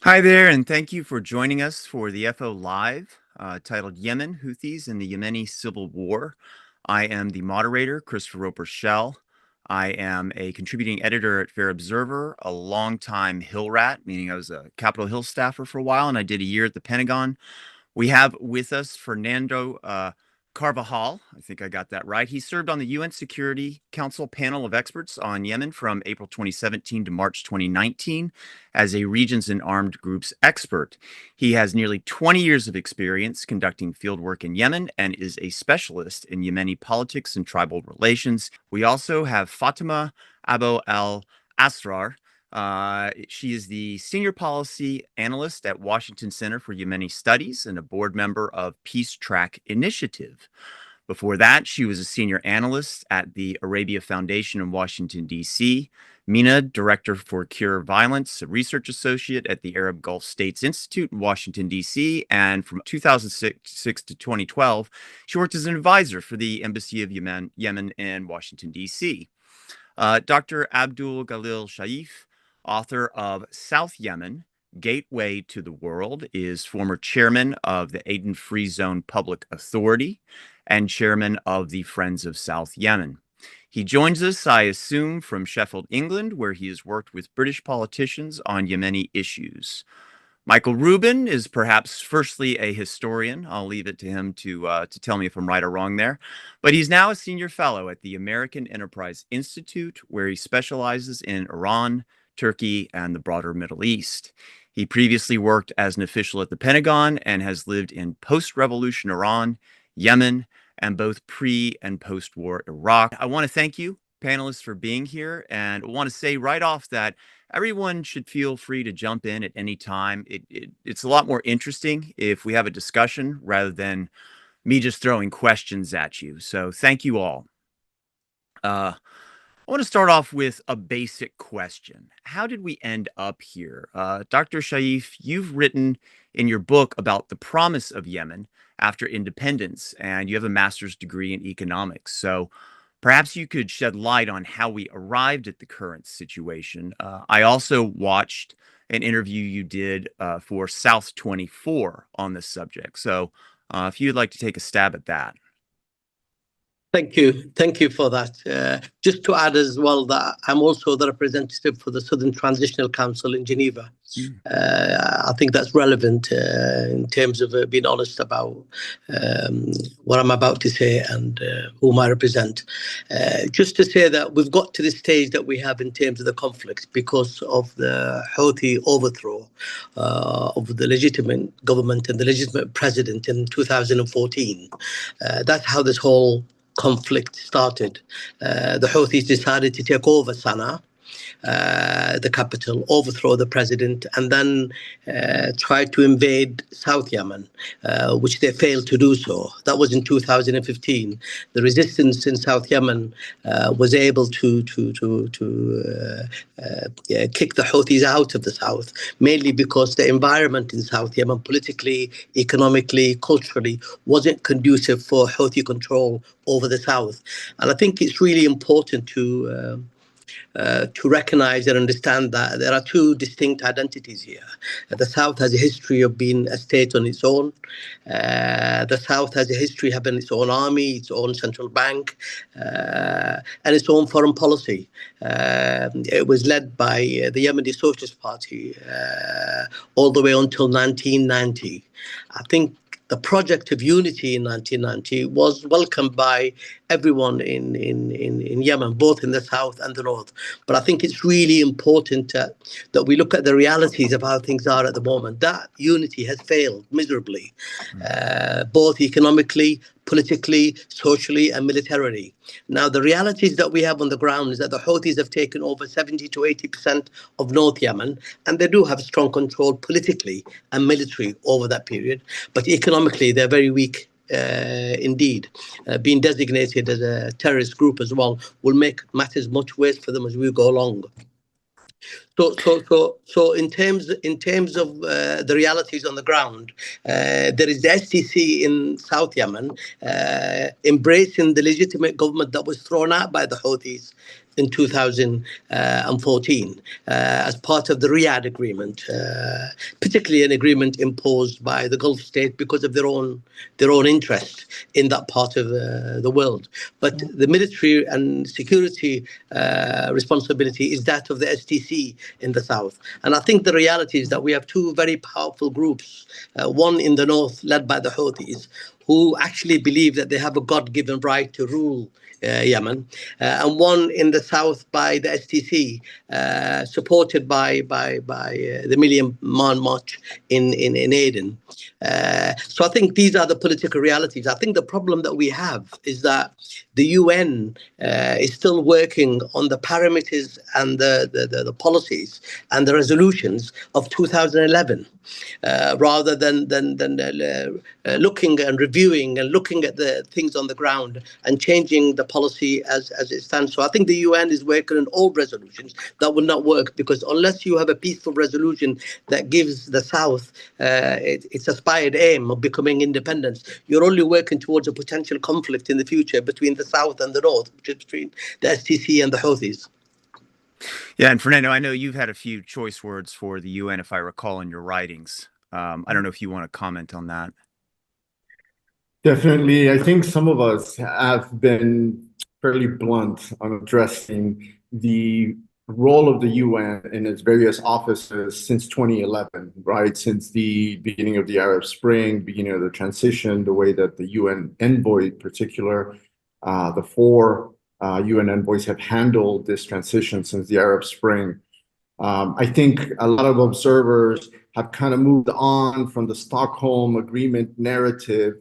Hi there, and thank you for joining us for the FO Live, titled Yemen, Houthis and the Yemeni Civil War. I am the moderator, Christopher Roper Schell. I am a contributing editor at Fair Observer, a longtime Hill rat, meaning I was a Capitol Hill staffer for a while, and I did a year at the Pentagon. We have with us Fernando Carvajal. I think I got that right. He served on the UN Security Council panel of experts on Yemen from April 2017 to March 2019 as a regions and armed groups expert. He has nearly 20 years of experience conducting fieldwork in Yemen and is a specialist in Yemeni politics and tribal relations. We also have Fatima Abo Alasrar. She is the senior policy analyst at Washington Center for Yemeni Studies and a board member of Peace Track Initiative. Before that, she was a senior analyst at the Arabia Foundation in Washington, D.C., Mina, Director for Cure Violence, a research associate at the Arab Gulf States Institute in Washington, D.C., and from 2006 to 2012, she worked as an advisor for the Embassy of Yemen in Washington, D.C. Dr. Abdul Galil Shaif, author of South Yemen, Gateway to the World, is former chairman of the Aden Free Zone Public Authority and chairman of the Friends of South Yemen. He joins us, I assume, from Sheffield, England, where he has worked with British politicians on Yemeni issues. Michael Rubin is perhaps firstly a historian. I'll leave it to him to tell me if I'm right or wrong there. But he's now a senior fellow at the American Enterprise Institute, where he specializes in Iran, Turkey, and the broader Middle East. He previously worked as an official at the Pentagon and has lived in post-revolution Iran, Yemen, and both pre- and post-war Iraq. I want to thank you, panelists, for being here, and I want to say right off that everyone should feel free to jump in at any time. It's a lot more interesting if we have a discussion rather than me just throwing questions at you. So thank you all. I want to start off with a basic question. How did we end up here? Dr. Shaif, you've written in your book about the promise of Yemen after independence, and you have a master's degree in economics. So perhaps you could shed light on how we arrived at the current situation. I also watched an interview you did for South 24 on this subject. So if you'd like to take a stab at that. Thank you. Thank you for that. Just to add as well that I'm also the representative for the Southern Transitional Council in Geneva. I think that's relevant in terms of being honest about what I'm about to say and whom I represent. Just to say that we've got to the stage that we have in terms of the conflict because of the Houthi overthrow of the legitimate government and the legitimate president in 2014. That's how this whole conflict started. The Houthis decided to take over Sana'a, the capital, overthrow the president, and then try to invade South Yemen, which they failed to do so. That was in 2015. The resistance in South Yemen was able to kick the Houthis out of the south, mainly because the environment in South Yemen, politically, economically, culturally, wasn't conducive for Houthi control over the south. And I think it's really important to recognize and understand that there are two distinct identities here. The South has a history of being a state on its own. The South has a history of having its own army, its own central bank, and its own foreign policy. It was led by the Yemeni Socialist Party all the way until 1990. I think the project of unity in 1990 was welcomed by everyone in Yemen, both in the south and the north. But I think it's really important that we look at the realities of how things are at the moment. That unity has failed miserably, both economically, politically, socially, and militarily. Now, the realities that we have on the ground is that the Houthis have taken over 70 to 80% of North Yemen, and they do have strong control politically and military over that period. But economically, they're very weak indeed. Being designated as a terrorist group as well will make matters much worse for them as we go along. So in terms of the realities on the ground, there is the STC in South Yemen embracing the legitimate government that was thrown out by the Houthis in 2014 as part of the Riyadh Agreement, particularly an agreement imposed by the Gulf state because of their own interest in that part of the world. But the military and security responsibility is that of the STC in the south. And I think the reality is that we have two very powerful groups, one in the north led by the Houthis, who actually believe that they have a God-given right to rule Yemen, and one in the south by the STC, supported by the Million Man March in Aden. So I think these are the political realities. I think the problem that we have is that the UN is still working on the parameters and the policies and the resolutions of 2011, rather than looking and reviewing and looking at the things on the ground and changing the policy as it stands. So I think the UN is working on old resolutions that will not work, because unless you have a peaceful resolution that gives the South its aspired aim of becoming independence, you're only working towards a potential conflict in the future between the South and the North, which is between the STC and the Houthis. Yeah, and Fernando, I know you've had a few choice words for the UN, if I recall, in your writings. I don't know if you want to comment on that. Definitely. I think some of us have been fairly blunt on addressing the role of the UN in its various offices since 2011, right? Since the beginning of the Arab Spring, beginning of the transition, the way that the UN envoy in particular, the four UN envoys have handled this transition since the Arab Spring. I think a lot of observers have kind of moved on from the Stockholm Agreement narrative,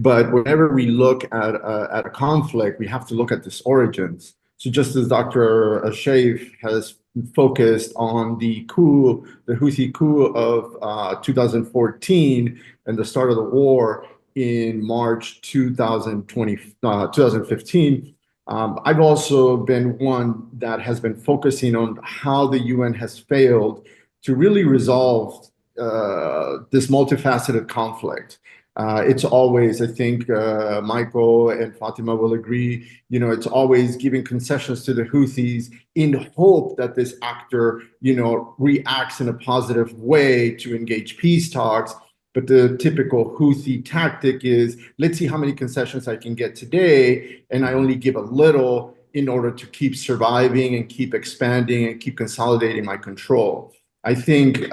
but whenever we look at a conflict, we have to look at its origins. So just as Dr. Shaif has focused on the coup, the Houthi coup of 2014 and the start of the war in March 2015, I've also been one that has been focusing on how the UN has failed to really resolve this multifaceted conflict. It's always, I think Michael and Fatima will agree, it's always giving concessions to the Houthis in hope that this actor, reacts in a positive way to engage peace talks. But the typical Houthi tactic is, let's see how many concessions I can get today, and I only give a little in order to keep surviving and keep expanding and keep consolidating my control. I think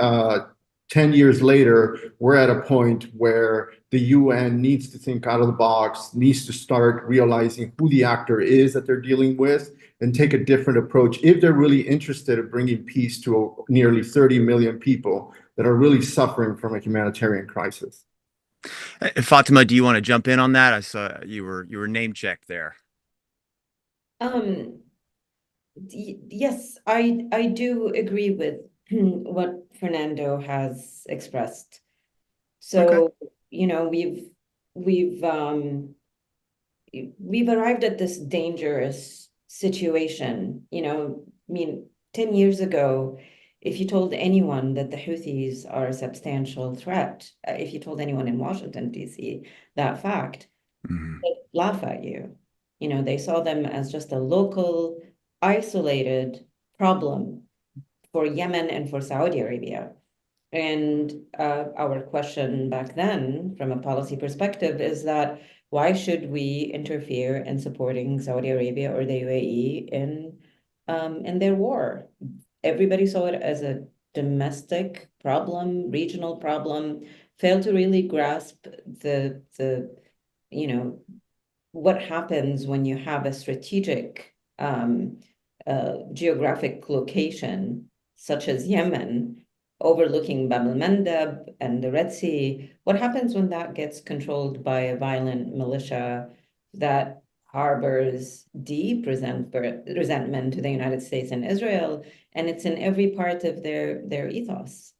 10 years later, we're at a point where the UN needs to think out of the box, needs to start realizing who the actor is that they're dealing with, and take a different approach if they're really interested in bringing peace to nearly 30 million people that are really suffering from a humanitarian crisis. Fatima, do you want to jump in on that? I saw you were name checked there. Yes, I do agree with what Fernando has expressed. So, Okay. we've arrived at this dangerous situation. I mean, 10 years ago, if you told anyone that the Houthis are a substantial threat, if you told anyone in Washington, D.C., that fact, they'd laugh at you. They saw them as just a local, isolated problem for Yemen and for Saudi Arabia. And our question back then, from a policy perspective, is that why should we interfere in supporting Saudi Arabia or the UAE in their war? Everybody saw it as a domestic problem, regional problem, failed to really grasp the what happens when you have a strategic geographic location such as Yemen, overlooking Bab al-Mandab and the Red Sea. What happens when that gets controlled by a violent militia that harbors deep resentment to the United States and Israel, and it's in every part of their ethos.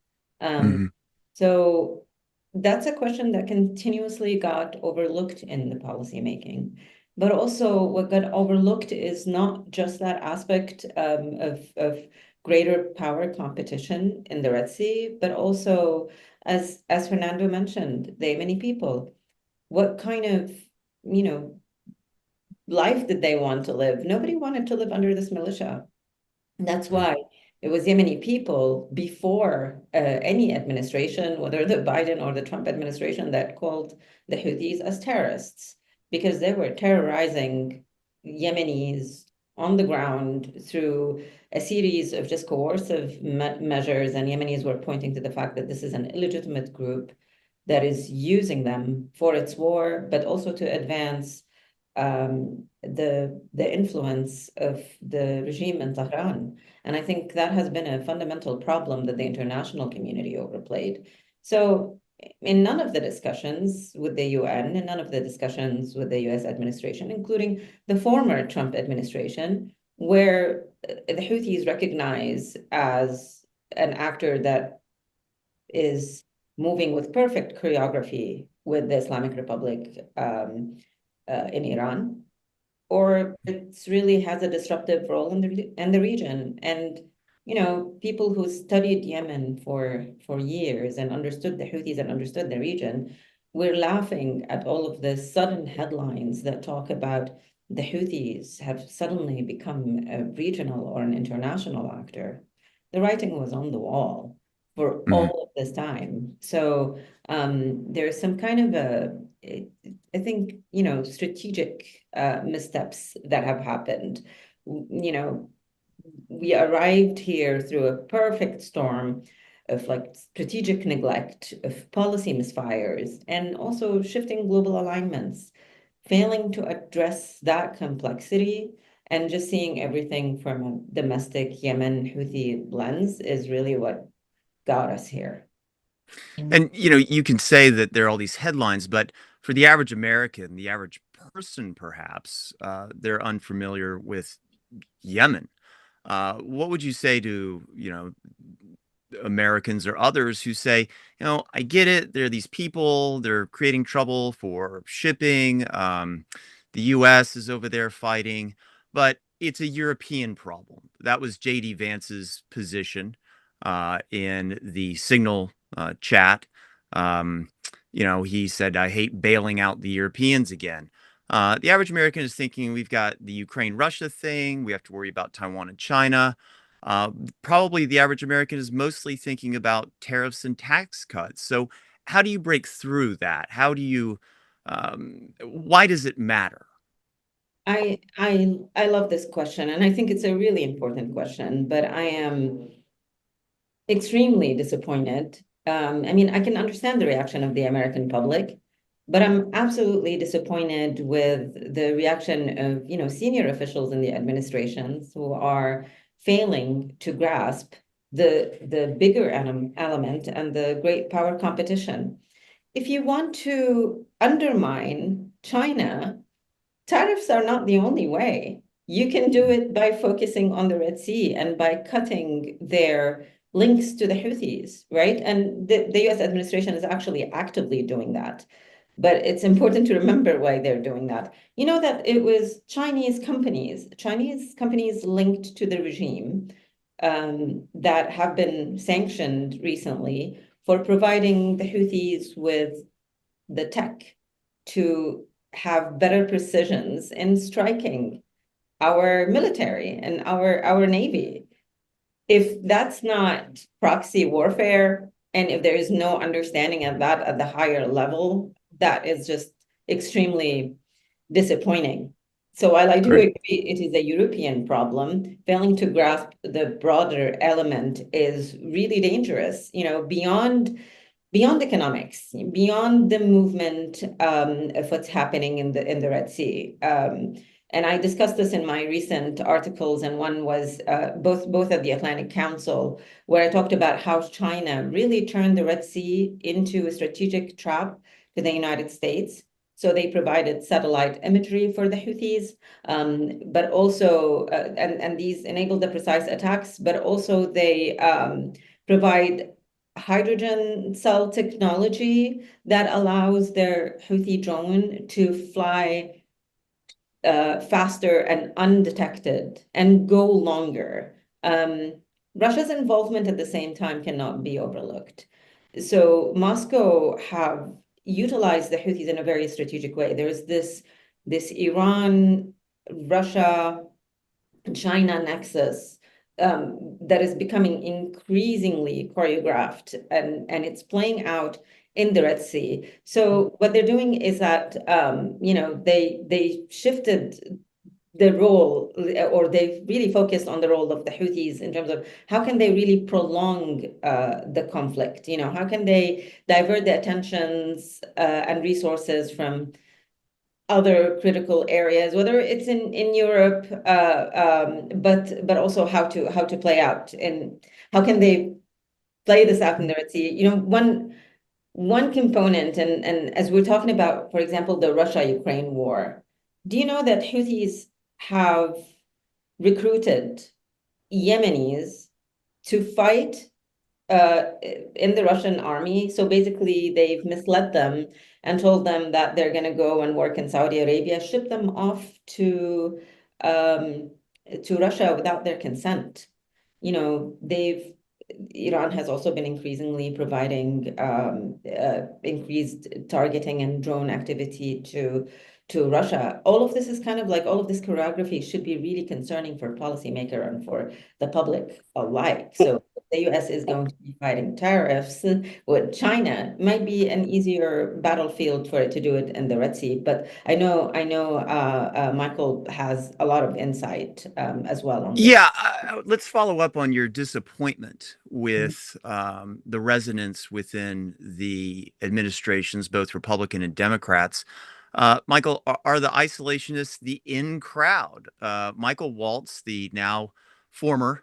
So that's a question that continuously got overlooked in the policymaking. But also what got overlooked is not just that aspect of greater power competition in the Red Sea, but also, as Fernando mentioned, the Yemeni people. What kind of, life did they want to live? Nobody wanted to live under this militia. And that's why it was Yemeni people before any administration, whether the Biden or the Trump administration, that called the Houthis as terrorists, because they were terrorizing Yemenis on the ground through a series of just coercive measures. And Yemenis were pointing to the fact that this is an illegitimate group that is using them for its war, but also to advance the influence of the regime in Tehran. And I think that has been a fundamental problem that the international community overplayed. So in none of the discussions with the UN and none of the discussions with the US administration, including the former Trump administration, where the Houthis recognize as an actor that is moving with perfect choreography with the Islamic Republic in Iran, or it really has a disruptive role in the region. And people who studied Yemen for years and understood the Houthis and understood the region, we're laughing at all of the sudden headlines that talk about the Houthis have suddenly become a regional or an international actor. The writing was on the wall for all of this time. So there's some kind of I think, strategic missteps that have happened. We arrived here through a perfect storm of like strategic neglect, of policy misfires, and also shifting global alignments, failing to address that complexity and just seeing everything from a domestic Yemen Houthi lens is really what got us here. And you can say that there are all these headlines, but for the average American, the average person, perhaps, they're unfamiliar with Yemen. What would you say to, Americans or others who say, I get it. There are these people, they're creating trouble for shipping. The US is over there fighting, but it's a European problem. That was JD Vance's position in the Signal chat. He said, I hate bailing out the Europeans again. The average American is thinking we've got the Ukraine-Russia thing. We have to worry about Taiwan and China. Probably the average American is mostly thinking about tariffs and tax cuts. So how do you break through that? Why does it matter? I love this question, and I think it's a really important question, but I am extremely disappointed. I can understand the reaction of the American public, but I'm absolutely disappointed with the reaction of, senior officials in the administrations who are failing to grasp the bigger element and the great power competition. If you want to undermine China, tariffs are not the only way. You can do it by focusing on the Red Sea and by cutting their links to the Houthis, right? And the US administration is actually actively doing that. But it's important to remember why they're doing that. You know that it was Chinese companies linked to the regime that have been sanctioned recently for providing the Houthis with the tech to have better precisions in striking our military and our Navy. If that's not proxy warfare, and if there is no understanding of that at the higher level, that is just extremely disappointing. So while I do agree it is a European problem, failing to grasp the broader element is really dangerous, beyond economics, beyond the movement of what's happening in the Red Sea. And I discussed this in my recent articles, and one was both of the Atlantic Council, where I talked about how China really turned the Red Sea into a strategic trap to the United States. So they provided satellite imagery for the Houthis, but also, and these enabled the precise attacks, but also they provide hydrogen cell technology that allows their Houthi drone to fly faster and undetected and go longer. Russia's involvement at the same time cannot be overlooked. So Moscow have utilized the Houthis in a very strategic way. There's this Iran Russia-China nexus that is becoming increasingly choreographed, and it's playing out in the Red Sea. So what they're doing is that they shifted the role, or they've really focused on the role of the Houthis in terms of how can they really prolong the conflict? How can they divert the attentions and resources from other critical areas, whether it's in Europe, but also how to play out, and how can they play this out in the Red Sea? One component, and as we're talking about, for example, the Russia-Ukraine war, do you know that Houthis have recruited Yemenis to fight in the Russian army? So basically, they've misled them and told them that they're going to go and work in Saudi Arabia, ship them off to Russia without their consent. Iran has also been increasingly providing increased targeting and drone activity to Russia. All of this is kind of like, all of this choreography should be really concerning for policymaker and for the public alike. So the US is going to be fighting tariffs with China. Might be an easier battlefield for it to do it in the Red Sea, but I know Michael has a lot of insight as well on this. Yeah, let's follow up on your disappointment with the resonance within the administrations, both Republican and Democrats. Michael, are the isolationists the in crowd? Michael Waltz, the now former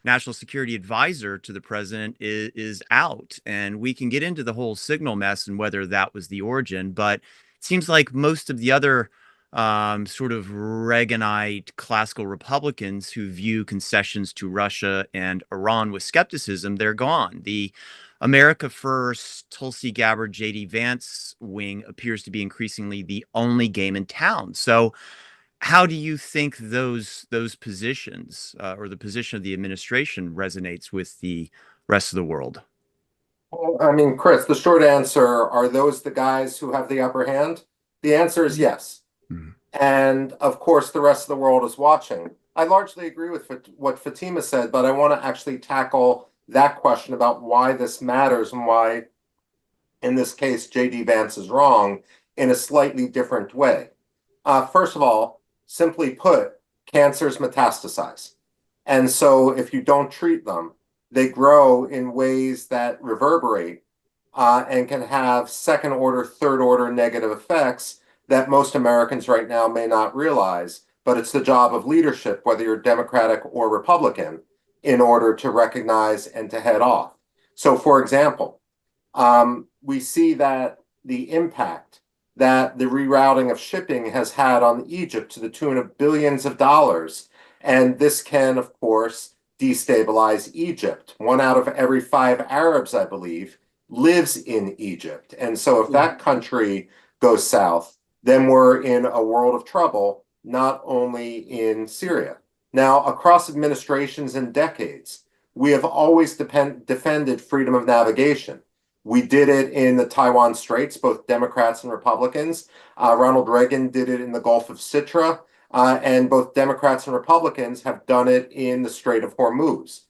national security advisor to the president, is out. And we can get into the whole signal mess and whether that was the origin. But it seems like most of the other sort of Reaganite classical Republicans who view concessions to Russia and Iran with skepticism, they're gone. The America First, Tulsi Gabbard, J.D. Vance wing appears to be increasingly the only game in town. So how do you think those positions or the position of the administration resonates with the rest of the world? Well, I mean, Chris, the short answer, are those the guys who have the upper hand? The answer is yes. Mhm. And of course, the rest of the world is watching. I largely agree with what Fatima said, but I want to actually tackle that question about why this matters and why, in this case, J.D. Vance is wrong in a slightly different way. First of all, simply put, cancers metastasize. And so if you don't treat them, they grow in ways that reverberate and can have second order, third order negative effects that most Americans right now may not realize. But it's the job of leadership, whether you're Democratic or Republican, in order to recognize and to head off. So, for example, we see that the impact that the rerouting of shipping has had on Egypt to the tune of billions of dollars. And this can, of course, destabilize Egypt. 1 out of every 5 Arabs, I believe, lives in Egypt. And so if that country goes south, then we're in a world of trouble, not only in Syria. Now, across administrations and decades, we have always defended freedom of navigation. We did it in the Taiwan Straits, both Democrats and Republicans. Ronald Reagan did it in the Gulf of Sitra, and both Democrats and Republicans have done it in the Strait of Hormuz.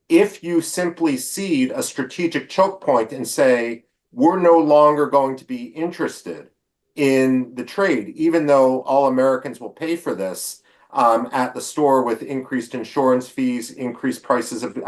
If you simply cede a strategic choke point and say, we're no longer going to be interested in the trade, even though all Americans will pay for this at the store with increased insurance fees, increased prices of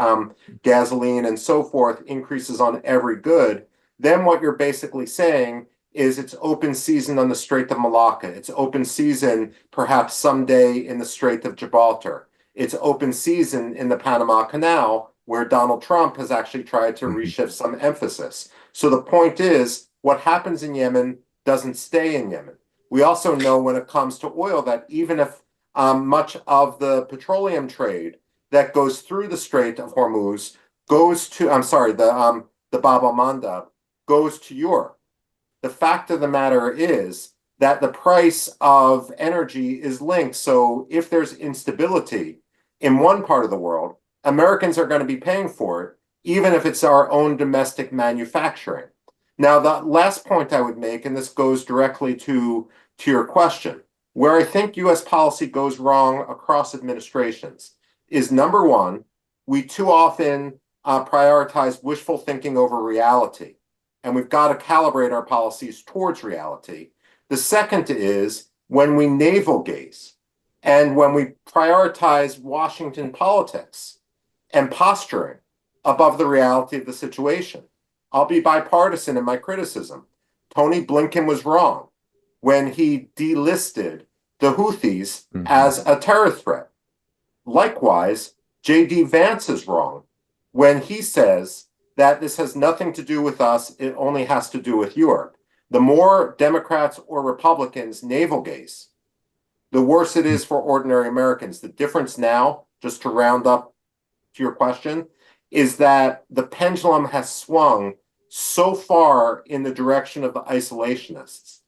gasoline and so forth, increases on every good, then what you're basically saying is it's open season on the Strait of Malacca. It's open season perhaps someday in the Strait of Gibraltar. It's open season in the Panama Canal, where Donald Trump has actually tried to reshift some emphasis. So the point is, what happens in Yemen doesn't stay in Yemen. We also know when it comes to oil that even if much of the petroleum trade that goes through the Strait of Hormuz goes to, the Bab al-Mandab goes to Europe. The fact of the matter is that the price of energy is linked. So if there's instability in one part of the world, Americans are going to be paying for it, even if it's our own domestic manufacturing. Now, the last point I would make, and this goes directly to your question, Where I think US policy goes wrong across administrations is number one, we too often prioritize wishful thinking over reality, and we've got to calibrate our policies towards reality. The second is when we navel gaze and when we prioritize Washington politics and posturing above the reality of the situation. I'll be bipartisan in my criticism. Tony Blinken was wrong when he delisted the Houthis as a terror threat. Likewise, J.D. Vance is wrong when he says that this has nothing to do with us, it only has to do with Europe. The more Democrats or Republicans navel gaze, the worse it is for ordinary Americans. The difference now, just to round up to your question, is that the pendulum has swung so far in the direction of the isolationists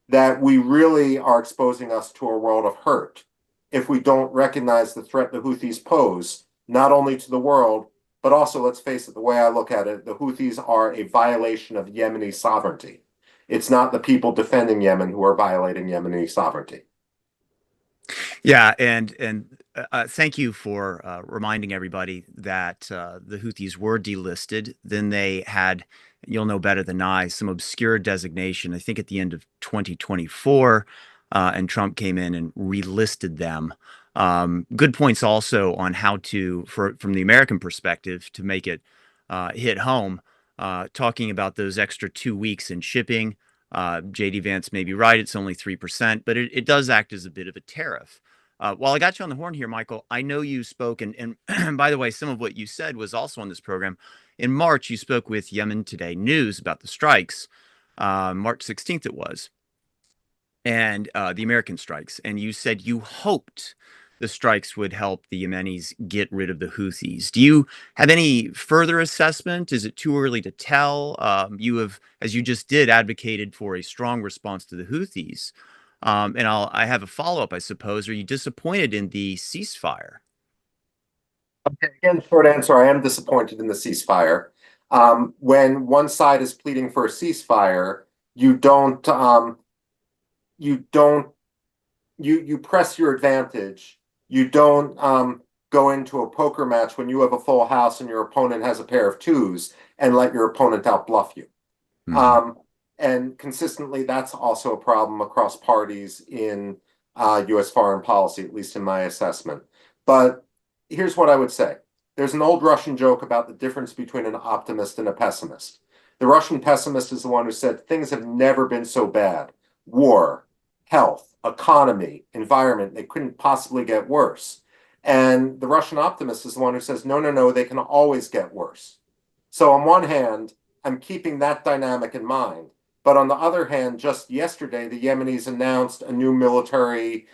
that we really are exposing us to a world of hurt if we don't recognize the threat the Houthis pose, not only to the world, but also, let's face it, the way I look at it, the Houthis are a violation of Yemeni sovereignty. It's not the people defending Yemen who are violating Yemeni sovereignty. Yeah, and thank you for reminding everybody that the Houthis were delisted. Then they had, you'll know better than I, some obscure designation, I think at the end of 2024, and Trump came in and relisted them. Good points also on how to, from the American perspective, to make it hit home, talking about those extra 2 weeks in shipping. JD Vance may be right, it's only 3%, but it does act as a bit of a tariff. While I got you on the horn here, Michael, I know you spoke, and by the way, some of what you said was also on this program. In March, you spoke with Yemen Today News about the strikes, March 16th it was, and the American strikes. And you said you hoped the strikes would help the Yemenis get rid of the Houthis. Do you have any further assessment? Is it too early to tell? You have, as you just did, advocated for a strong response to the Houthis. And I have a follow-up, I suppose. Are you disappointed in the ceasefire? Okay, again, short answer, I am disappointed in the ceasefire. When one side is pleading for a ceasefire, you press your advantage. You don't go into a poker match when you have a full house and your opponent has a pair of twos and let your opponent outbluff you. Mm-hmm. And consistently, that's also a problem across parties in U.S. foreign policy, at least in my assessment. But here's what I would say. There's an old Russian joke about the difference between an optimist and a pessimist. The Russian pessimist is the one who said things have never been so bad. War, health, economy, environment, they couldn't possibly get worse. And the Russian optimist is the one who says, no, no, no, they can always get worse. So on one hand, I'm keeping that dynamic in mind. But on the other hand, just yesterday, the Yemenis announced a new military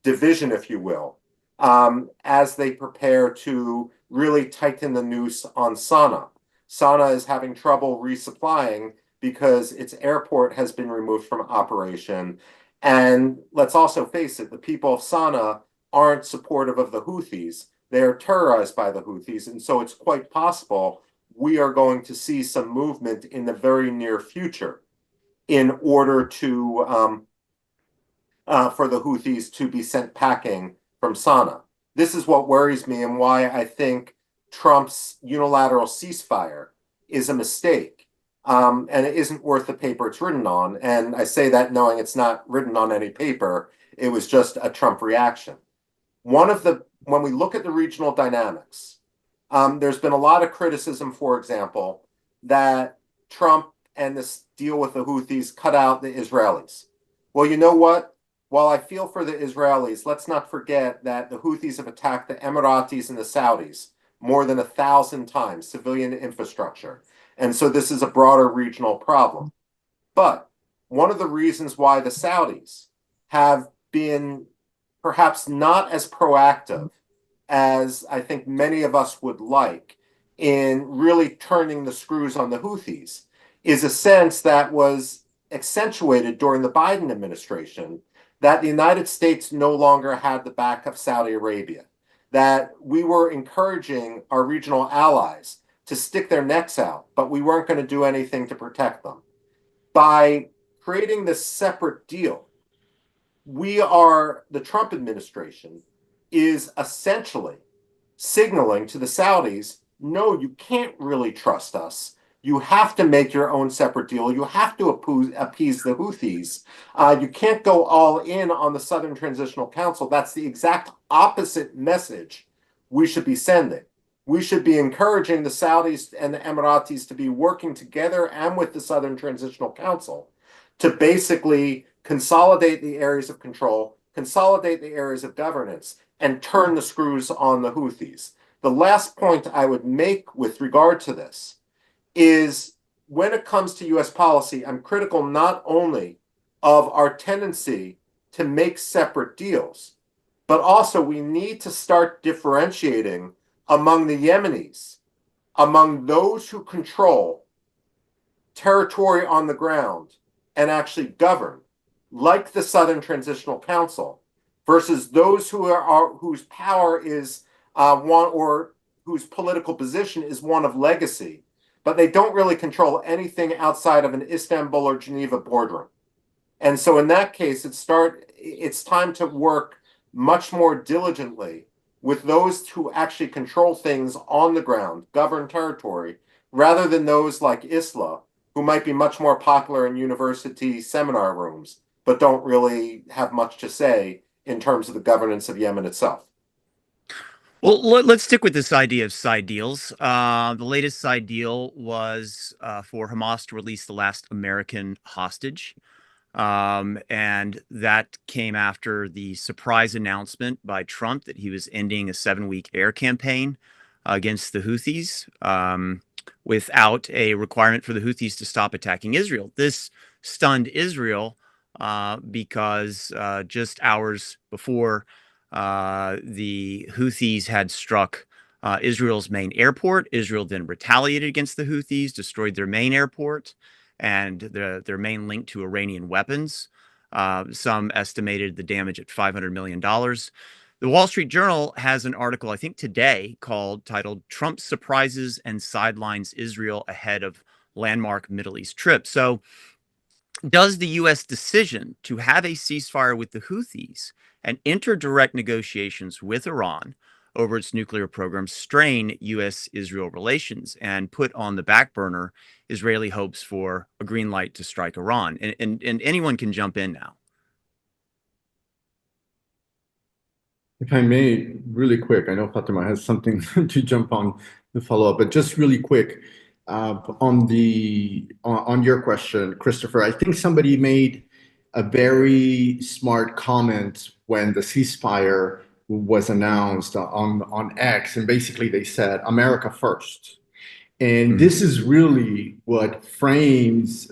division, if you will, as they prepare to really tighten the noose on Sana'a. Sana'a is having trouble resupplying because its airport has been removed from operation. And let's also face it, the people of Sana'a aren't supportive of the Houthis. They are terrorized by the Houthis. And so it's quite possible we are going to see some movement in the very near future in order to for the Houthis to be sent packing from Sana'a. This is what worries me and why I think Trump's unilateral ceasefire is a mistake. And it isn't worth the paper it's written on. And I say that knowing it's not written on any paper. It was just a Trump reaction. When we look at the regional dynamics, there's been a lot of criticism, for example, that Trump and this deal with the Houthis cut out the Israelis. Well, you know what? While I feel for the Israelis, let's not forget that the Houthis have attacked the Emiratis and the Saudis more than 1,000 times, civilian infrastructure. And so this is a broader regional problem. But one of the reasons why the Saudis have been perhaps not as proactive as I think many of us would like in really turning the screws on the Houthis is a sense that was accentuated during the Biden administration that the United States no longer had the back of Saudi Arabia, that we were encouraging our regional allies to stick their necks out, but we weren't going to do anything to protect them. By creating this separate deal, the Trump administration is essentially signaling to the Saudis, no, you can't really trust us. You have to make your own separate deal. You have to appease the Houthis. You can't go all in on the Southern Transitional Council. That's the exact opposite message we should be sending. We should be encouraging the Saudis and the Emiratis to be working together and with the Southern Transitional Council to basically consolidate the areas of control, consolidate the areas of governance, and turn the screws on the Houthis. The last point I would make with regard to this is when it comes to US policy, I'm critical not only of our tendency to make separate deals, but also we need to start differentiating among the Yemenis, among those who control territory on the ground and actually govern, like the Southern Transitional Council, versus those whose power is one, or whose political position is one of legacy, but they don't really control anything outside of an Istanbul or Geneva boardroom. And so in that case, it's time to work much more diligently with those who actually control things on the ground, govern territory, rather than those like Isla, who might be much more popular in university seminar rooms, but don't really have much to say in terms of the governance of Yemen itself. Well, let's stick with this idea of side deals. The latest side deal was for Hamas to release the last American hostage. And that came after the surprise announcement by Trump that he was ending a 7-week air campaign against the Houthis without a requirement for the Houthis to stop attacking Israel. This stunned Israel because just hours before the Houthis had struck Israel's main airport, Israel then retaliated against the Houthis, destroyed their main airport and their main link to Iranian weapons. Some estimated the damage at $500 million. The Wall Street Journal has an article, I think today, titled Trump Surprises and Sidelines Israel Ahead of Landmark Middle East Trip. So does the U.S. decision to have a ceasefire with the Houthis and enter direct negotiations with Iran over its nuclear program strain U.S.-Israel relations and put on the back burner Israeli hopes for a green light to strike Iran? And anyone can jump in now. If I may, really quick, I know Fatima has something to jump on to follow up, but just really quick on your question, Christopher. I think somebody made a very smart comment when the ceasefire was announced on X, and basically they said America first. And this is really what frames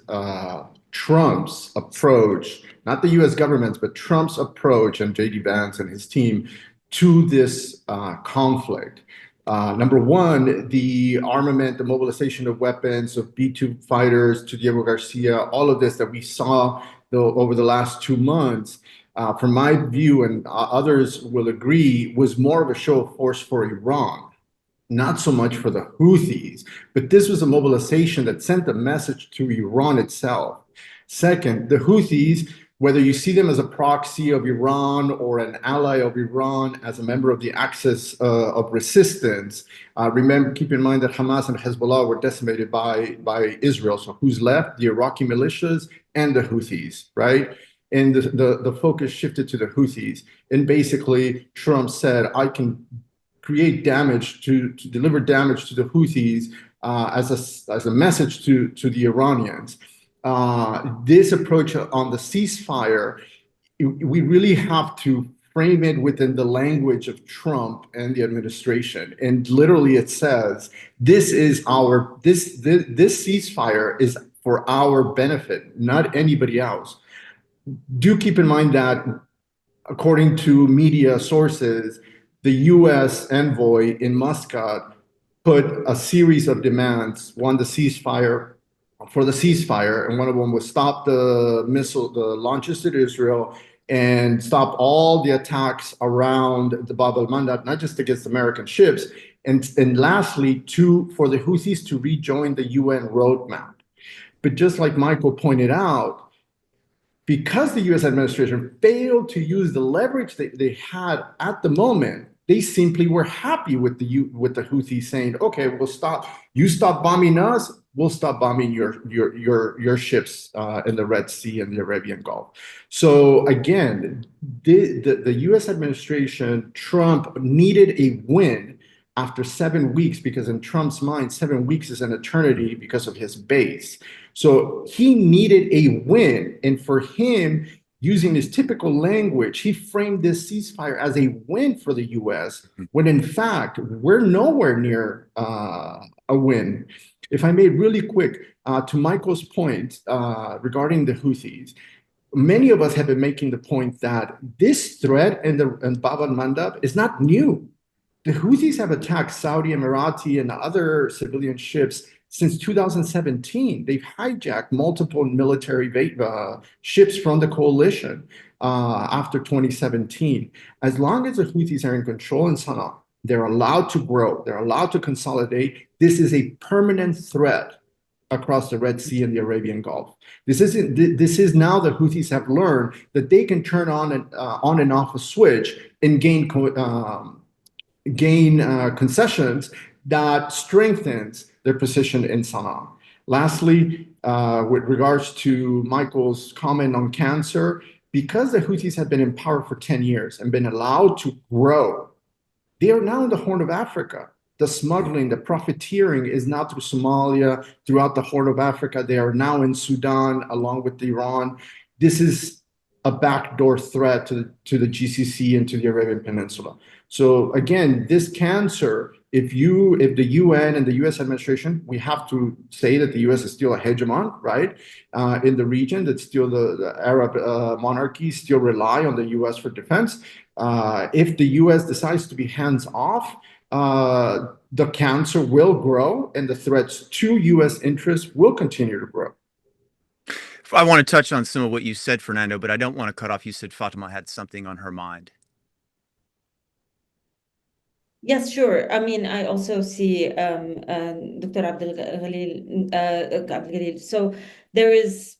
Trump's approach, not the US government's, but Trump's approach and JD Vance and his team to this conflict. Number one, the armament, the mobilization of weapons, of B-2 fighters to Diego Garcia, all of this that we saw over the last 2 months, from my view, and others will agree, was more of a show of force for Iran, not so much for the Houthis. But this was a mobilization that sent a message to Iran itself. Second, the Houthis, whether you see them as a proxy of Iran or an ally of Iran, as a member of the axis of resistance, keep in mind that Hamas and Hezbollah were decimated by Israel. So who's left? The Iraqi militias and the Houthis, right? And the focus shifted to the Houthis. And basically, Trump said, I can create damage, to deliver damage to the Houthis as a message to the Iranians. This approach on the ceasefire, we really have to frame it within the language of Trump and the administration. And literally it says, this ceasefire is for our benefit, not anybody else. Do keep in mind that according to media sources, the US envoy in Muscat put a series of demands, for the ceasefire, and one of them was stop the launches to Israel and stop all the attacks around the Bab al-Mandab, not just against American ships, and lastly, for the Houthis to rejoin the UN roadmap. But just like Michael pointed out, because the US administration failed to use the leverage that they had at the moment, they simply were happy with the Houthis saying, okay, we'll stop, you stop bombing us, we'll stop bombing your ships in the Red Sea and the Arabian Gulf. So again, the US administration, Trump needed a win after 7 weeks, because in Trump's mind, 7 weeks is an eternity because of his base. So he needed a win. And for him, using his typical language, he framed this ceasefire as a win for the US, when in fact, we're nowhere near a win. If I may, really quick, to Michael's point regarding the Houthis, many of us have been making the point that this threat in Bab al-Mandab is not new. The Houthis have attacked Saudi, Emirati, and other civilian ships since 2017. They've hijacked multiple military ships from the coalition after 2017. As long as the Houthis are in control in Sana'a, they're allowed to grow, they're allowed to consolidate. This is a permanent threat across the Red Sea and the Arabian Gulf. This is now the Houthis have learned that they can turn on and off a switch and gain concessions that strengthens their position in Sana'a. Lastly, with regards to Michael's comment on cancer, because the Houthis have been in power for 10 years and been allowed to grow, they are now in the Horn of Africa. The smuggling, the profiteering is now through Somalia, throughout the Horn of Africa. They are now in Sudan, along with Iran. This is a backdoor threat to the GCC and to the Arabian Peninsula. So again, this cancer, if the UN and the US administration, we have to say that the US is still a hegemon, right? In the region, that still the Arab monarchies still rely on the US for defense. If the US decides to be hands off, the cancer will grow and the threats to US interests will continue to grow. I want to touch on some of what you said, Fernando, but I don't want to cut off. You said Fatima had something on her mind. Yes, sure. I mean, I also see Dr. Abdul Galil. So there is,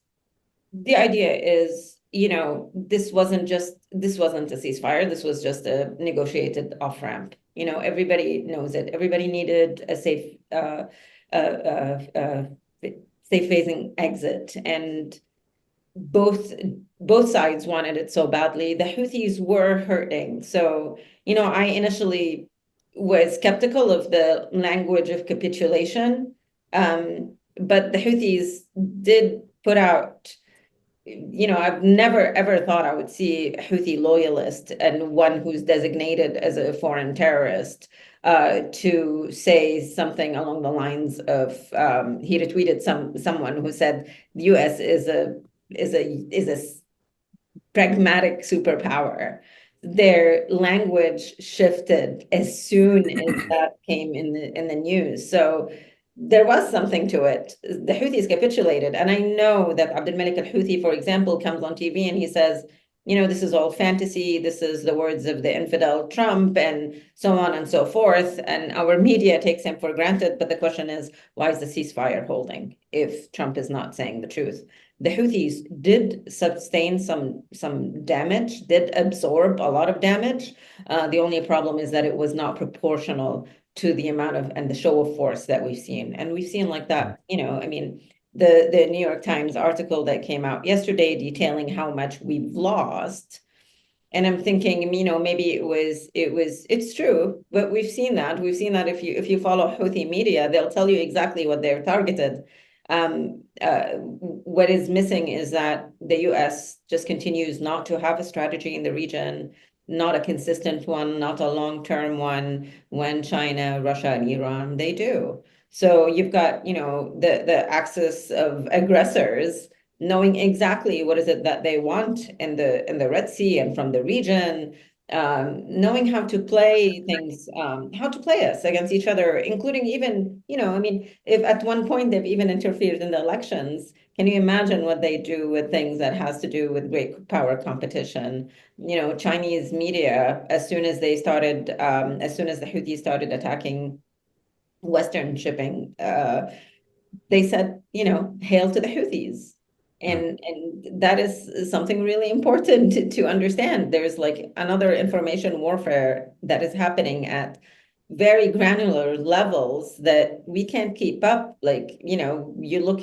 the idea is, this wasn't a ceasefire. This was just a negotiated off-ramp. Everybody knows it. Everybody needed a safe phasing exit, and both sides wanted it so badly. The Houthis were hurting. So, I initially was skeptical of the language of capitulation, but the Houthis did put out, I've never ever thought I would see a Houthi loyalist and one who's designated as a foreign terrorist to say something along the lines of, he retweeted someone who said the US is a pragmatic superpower. Their language shifted as soon as that came in the news. So there was something to it. The Houthis capitulated. And I know that Abdul Malik al-Houthi, for example, comes on TV and he says, this is all fantasy. This is the words of the infidel Trump and so on and so forth. And our media takes him for granted. But the question is, why is the ceasefire holding if Trump is not saying the truth? The Houthis did sustain some damage, did absorb a lot of damage. The only problem is that it was not proportional to the amount of and the show of force that we've seen. And we've seen like that, I mean, the New York Times article that came out yesterday detailing how much we've lost. And I'm thinking, maybe it's true, but we've seen that. We've seen that if you follow Houthi media, they'll tell you exactly what they're targeted. What is missing is that the US just continues not to have a strategy in the region, not a consistent one, not a long-term one, when China, Russia, and Iran, they do. So you've got, the axis of aggressors knowing exactly what is it that they want in the Red Sea and from the region, knowing how to play things, how to play us against each other, including even, if at one point they've even interfered in the elections, can you imagine what they do with things that has to do with great power competition? Chinese media, as soon as the Houthis started attacking Western shipping, they said, hail to the Houthis. And that is something really important to understand. There's like another information warfare that is happening at very granular levels that we can't keep up. Like, you look,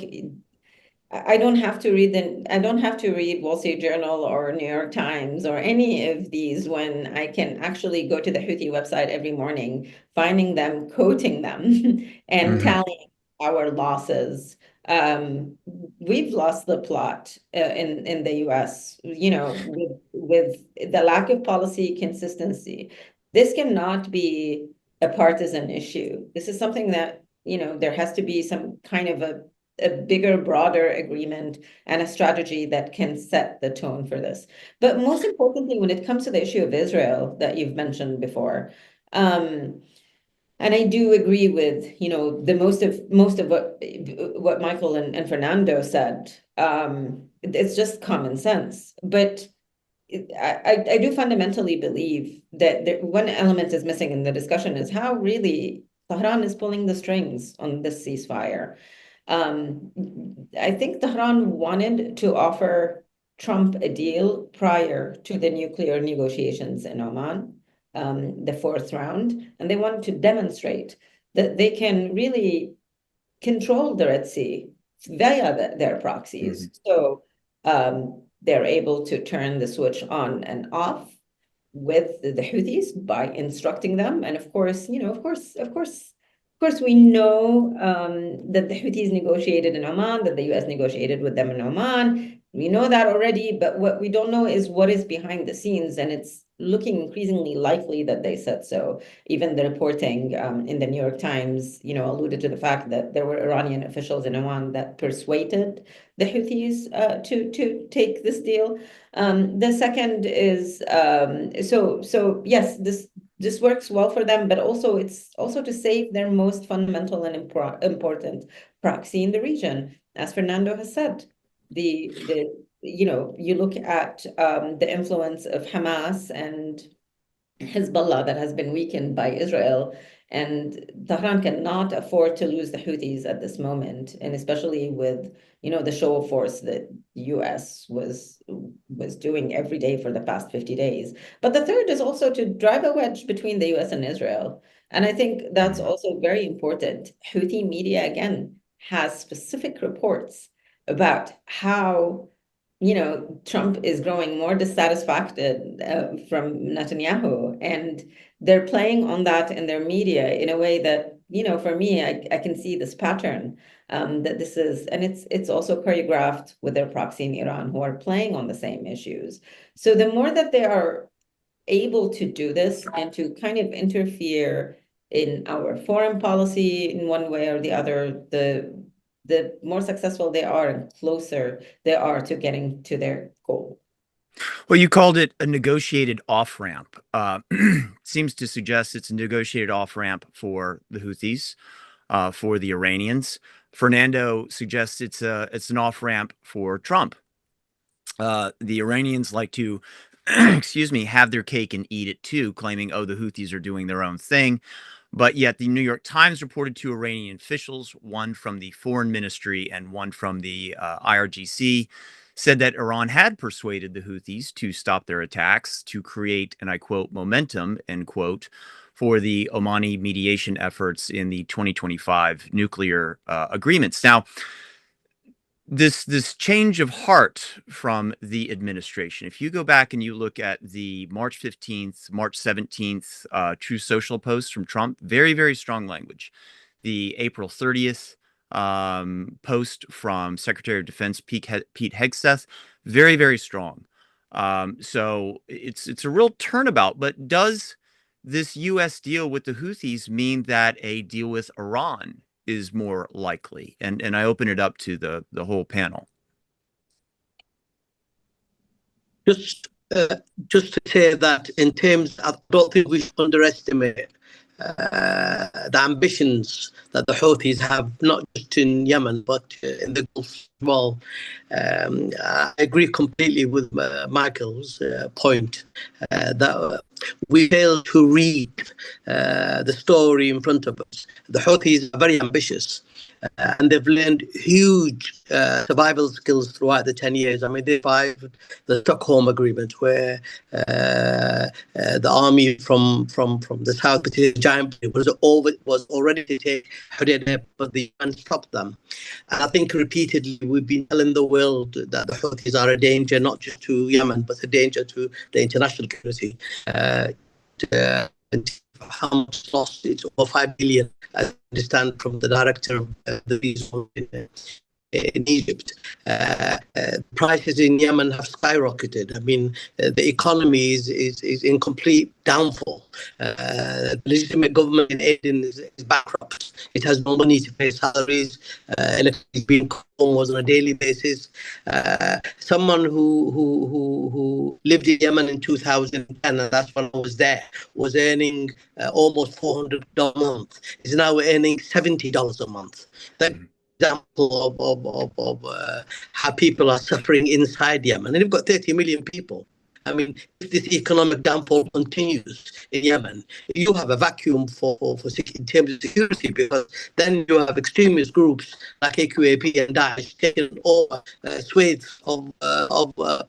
I don't have to read Wall Street Journal or New York Times or any of these when I can actually go to the Houthi website every morning, finding them, quoting them, and tallying our losses. We've lost the plot in the US, with the lack of policy consistency. This cannot be a partisan issue. This is something that, there has to be some kind of a bigger, broader agreement and a strategy that can set the tone for this. But most importantly, when it comes to the issue of Israel that you've mentioned before, and I do agree with, the most of what Michael and Fernando said. It's just common sense. But I do fundamentally believe that one element is missing in the discussion is how really Tehran is pulling the strings on this ceasefire. I think Tehran wanted to offer Trump a deal prior to the nuclear negotiations in Oman, the fourth round, and they wanted to demonstrate that they can really control the Red Sea via their proxies. So they're able to turn the switch on and off with the Houthis by instructing them. And of course, we know that the Houthis negotiated in Oman, that the US negotiated with them in Oman. We know that already, but what we don't know is what is behind the scenes, and it's looking increasingly likely that they said so. Even the reporting in the New York Times, alluded to the fact that there were Iranian officials in Oman that persuaded the Houthis to take this deal. The second is so yes, this works well for them, but also it's also to save their most fundamental and important proxy in the region. As Fernando has said, you look at the influence of Hamas and Hezbollah that has been weakened by Israel, and Tehran cannot afford to lose the Houthis at this moment, and especially with the show of force that the US was doing every day for the past 50 days. But the third is also to drive a wedge between the US and Israel. And I think that's also very important. Houthi media, again, has specific reports about how Trump is growing more dissatisfied from Netanyahu, and they're playing on that in their media in a way that, for me, I can see this pattern, that this is, and it's also choreographed with their proxy in Iran, who are playing on the same issues. So the more that they are able to do this and to kind of interfere in our foreign policy in one way or the other, the more successful they are and closer they are to getting to their goal. Well, you called it a negotiated off-ramp. Seems to suggest it's a negotiated off-ramp for the Houthis, for the Iranians. Fernando suggests it's an off-ramp for Trump. The Iranians like to, excuse me, have their cake and eat it too, claiming, oh, the Houthis are doing their own thing. But yet the New York Times reported to Iranian officials, one from the foreign ministry and one from the IRGC, said that Iran had persuaded the Houthis to stop their attacks to create, and I quote, momentum, end quote, for the Omani mediation efforts in the 2025 nuclear agreements. Now, this change of heart from the administration, if you go back and you look at the March 15th, March 17th True Social posts from Trump, very, very strong language. The April 30th post from Secretary of Defense Pete Hegseth, very, very strong. So it's a real turnabout. But does this U.S. deal with the Houthis mean that a deal with Iran is more likely? And I open it up to the whole panel. Just to say that in terms, I don't think we should underestimate the ambitions that the Houthis have, not just in Yemen, but in the Gulf Well, I agree completely with Michael's point that we fail to read the story in front of us. The Houthis are very ambitious. And they've learned huge survival skills throughout the 10 years. I mean, they survived the Stockholm Agreement, where the army from the south, which is a giant, was already to take Hodeida, but the UN stopped them. And I think repeatedly we've been telling the world that the Houthis are a danger, not just to Yemen, but a danger to the international community. How much lost? It's over 5 billion. I understand from the director of the reason in Egypt. Prices in Yemen have skyrocketed. I mean, the economy is in complete downfall. The legitimate government in Aden is bankrupt. It has no money to pay salaries. Electricity is being cut almost on a daily basis. Someone who lived in Yemen in 2010, and that's when I was there, was earning almost $400 a month. Is now earning $70 a month. That example of how people are suffering inside Yemen. And you've got 30 million people. I mean, if this economic downfall continues in Yemen, you have a vacuum in terms of security, because then you have extremist groups like AQAP and Daesh taking over swathes of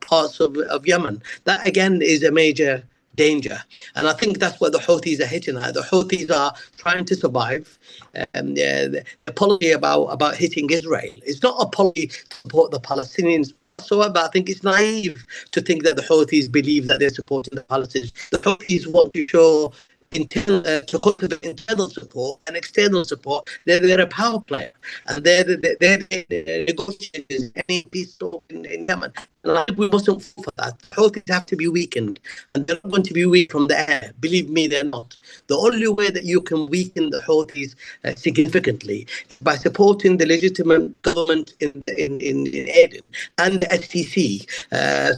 parts of Yemen. That, again, is a major danger. And I think that's what the Houthis are hitting at. The Houthis are trying to survive. The policy about hitting Israel, it's not a policy to support the Palestinians whatsoever. I think it's naive to think that the Houthis believe that they're supporting the Palestinians. The Houthis want to show to cultivate internal support and external support. They're a power player, and they're negotiators any peace talk in Yemen. And I think we mustn't fall for that. The Houthis have to be weakened, and they're not going to be weak from the air. Believe me, they're not. The only way that you can weaken the Houthis significantly is by supporting the legitimate government in Aden and the STC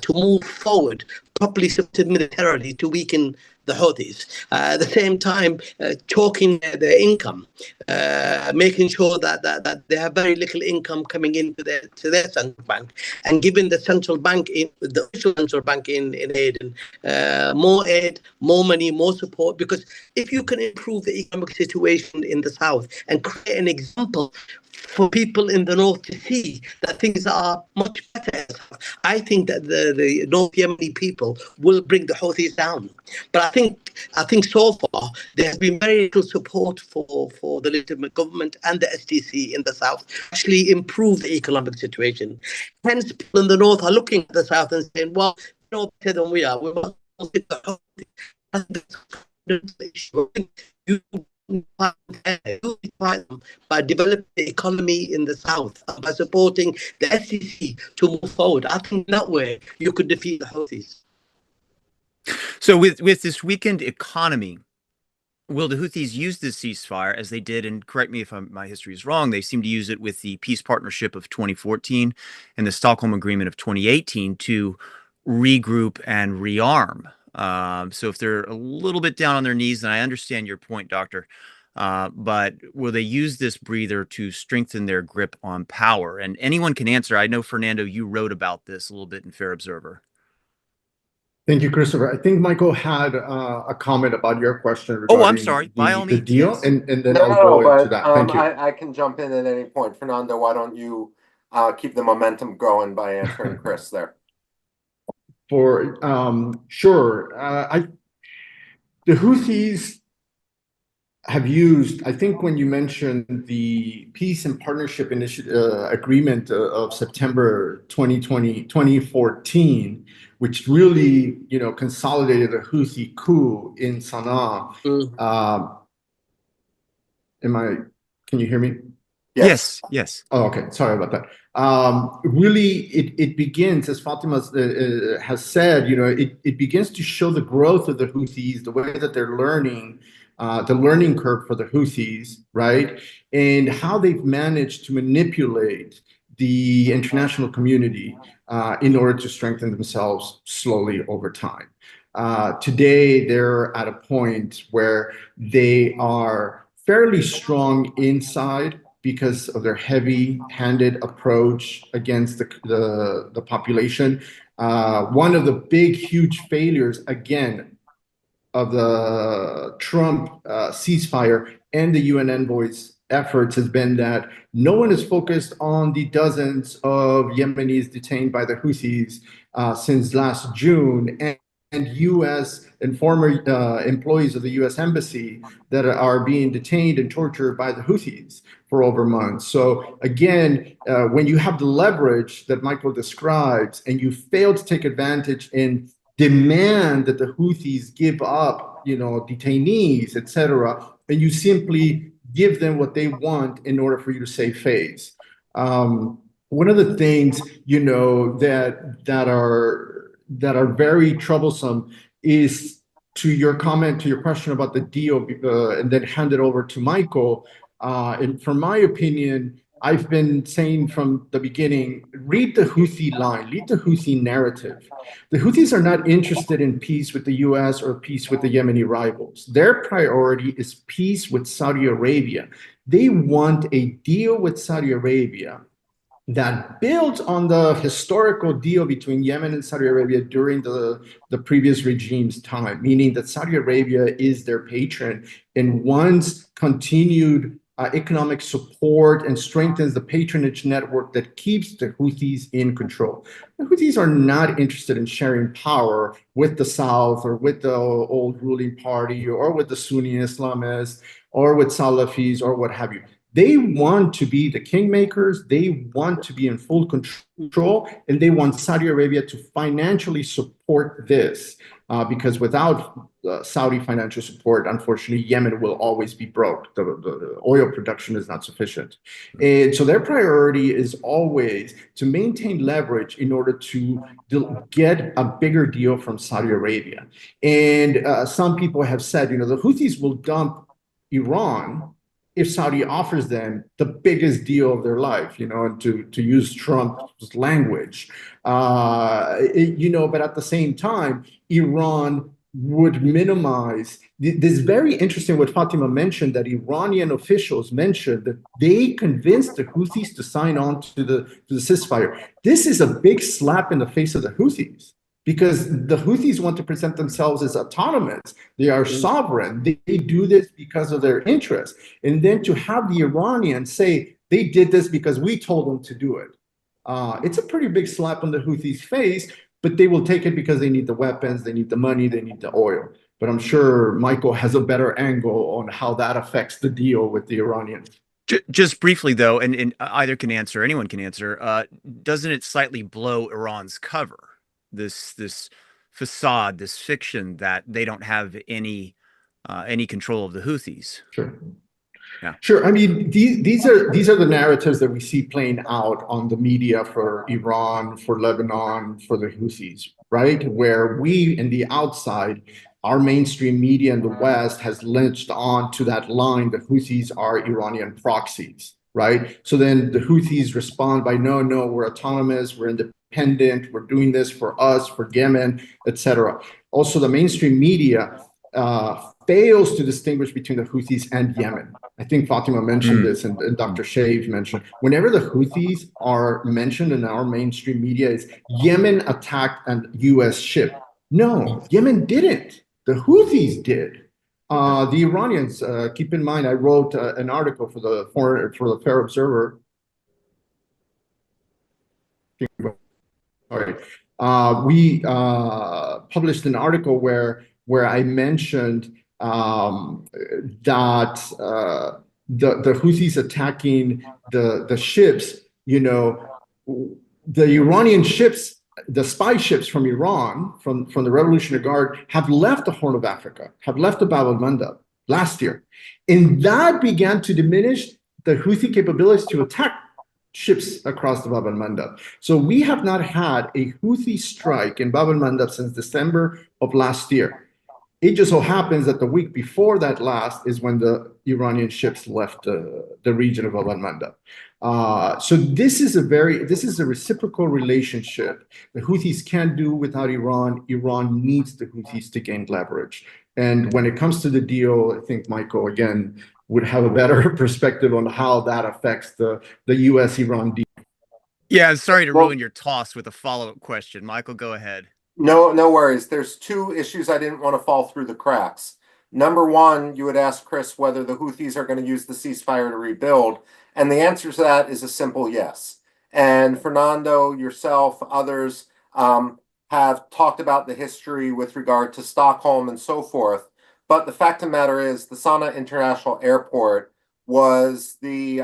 to move forward, properly supported militarily, to weaken the Houthis. At the same time, choking their income, making sure that they have very little income coming into their central bank, and giving the central bank, the official central bank in Aden, more aid, more money, more support. Because if you can improve the economic situation in the south and create an example for people in the north to see that things are much better, I think that the North Yemeni people will bring the Houthis down. But I think so far there has been very little support for the legitimate government and the STC in the south to actually improve the economic situation. Hence, people in the north are looking at the south and saying, well, you know better than we are. We must get the Houthis. You by developing the economy in the south and by supporting the SEC to move forward. I think that way you could defeat the Houthis. So with this weakened economy, will the Houthis use this ceasefire as they did, and correct me if my history is wrong, they seem to use it with the peace partnership of 2014 and the Stockholm Agreement of 2018 to regroup and rearm. So if they're a little bit down on their knees, then I understand your point, Doctor. But will they use this breather to strengthen their grip on power? And anyone can answer. I know, Fernando, you wrote about this a little bit in Fair Observer. Thank you, Christopher. I think Michael had a comment about your question regarding I'm sorry. By all means, deal, yes. and then I'll go into that. Thank you. I can jump in at any point. Fernando, why don't you keep the momentum going by answering Chris there? For sure. The Houthis have used, I think when you mentioned the Peace and Partnership Agreement of September 2014, which really, consolidated a Houthi coup in Sana'a. Can you hear me? Yes. Oh, okay. Sorry about that. Really, it begins, as Fatima has said, it begins to show the growth of the Houthis, the way that they're learning, the learning curve for the Houthis, right? And how they've managed to manipulate the international community in order to strengthen themselves slowly over time. Today, they're at a point where they are fairly strong inside because of their heavy-handed approach against the population. One of the big, huge failures, again, of the Trump ceasefire and the UN envoy's efforts has been that no one is focused on the dozens of Yemenis detained by the Houthis since last June, and U.S. and former employees of the U.S. Embassy that are being detained and tortured by the Houthis for over months. So again, when you have the leverage that Michael describes and you fail to take advantage and demand that the Houthis give up, detainees, etc., and you simply give them what they want in order for you to save face. One of the things, that are very troublesome is, to your comment, to your question about the deal, and then hand it over to Michael. And from my opinion, I've been saying from the beginning, read the Houthi line, read the Houthi narrative. The Houthis are not interested in peace with the US or peace with the Yemeni rivals. Their priority is peace with Saudi Arabia. They want a deal with Saudi Arabia that builds on the historical deal between Yemen and Saudi Arabia during the previous regime's time, meaning that Saudi Arabia is their patron and wants continued economic support and strengthens the patronage network that keeps the Houthis in control. The Houthis are not interested in sharing power with the South or with the old ruling party or with the Sunni Islamists or with Salafis or what have you. They want to be the kingmakers, they want to be in full control, and they want Saudi Arabia to financially support this, because without Saudi financial support, unfortunately, Yemen will always be broke. The oil production is not sufficient. And so their priority is always to maintain leverage in order to get a bigger deal from Saudi Arabia. And some people have said, the Houthis will dump Iran if Saudi offers them the biggest deal of their life, and to use Trump's language, but at the same time, Iran would minimize this. Very interesting what Fatima mentioned, that Iranian officials mentioned that they convinced the Houthis to sign on to the ceasefire. This is a big slap in the face of the Houthis, because the Houthis want to present themselves as autonomous. They are sovereign. They do this because of their interests. And then to have the Iranians say they did this because we told them to do it. It's a pretty big slap on the Houthis' face, but they will take it because they need the weapons, they need the money, they need the oil. But I'm sure Michael has a better angle on how that affects the deal with the Iranians. Just briefly, though, and either can answer, anyone can answer, doesn't it slightly blow Iran's cover? This facade, this fiction that they don't have any control of the Houthis. Sure. Yeah. Sure. I mean, these are the narratives that we see playing out on the media for Iran, for Lebanon, for the Houthis, right? Where we in the outside, our mainstream media in the West has lynched on to that line, the Houthis are Iranian proxies, right? So then the Houthis respond by, no, we're autonomous, we're independent, we're doing this for us, for Yemen, etc. Also, the mainstream media fails to distinguish between the Houthis and Yemen. I think Fatima mentioned this, and Dr. Shaif mentioned. Whenever the Houthis are mentioned in our mainstream media, it's Yemen attacked a U.S. ship. No, Yemen didn't. The Houthis did. The Iranians, keep in mind, I wrote an article for the Fair Observer. All right. We published an article where I mentioned that the Houthis attacking the ships, the Iranian ships, the spy ships from Iran, from the Revolutionary Guard, have left the Horn of Africa, have left the Bab al-Mandab last year. And that began to diminish the Houthi capabilities to attack ships across the Bab al-Mandab. So we have not had a Houthi strike in Bab al-Mandab since December of last year. It just so happens that the week before that last is when the Iranian ships left the region of Bab al-Mandab. So this is a reciprocal relationship. The Houthis can't do without Iran. Iran needs the Houthis to gain leverage. And when it comes to the deal, I think Michael again would have a better perspective on how that affects the U.S.-Iran deal. Yeah, sorry to ruin your toss with a follow-up question. Michael, go ahead. No worries. There's two issues I didn't want to fall through the cracks. Number one, you had asked Chris whether the Houthis are going to use the ceasefire to rebuild, and the answer to that is a simple yes. And Fernando, yourself, others have talked about the history with regard to Stockholm and so forth. But the fact of the matter is, the Sana International Airport was the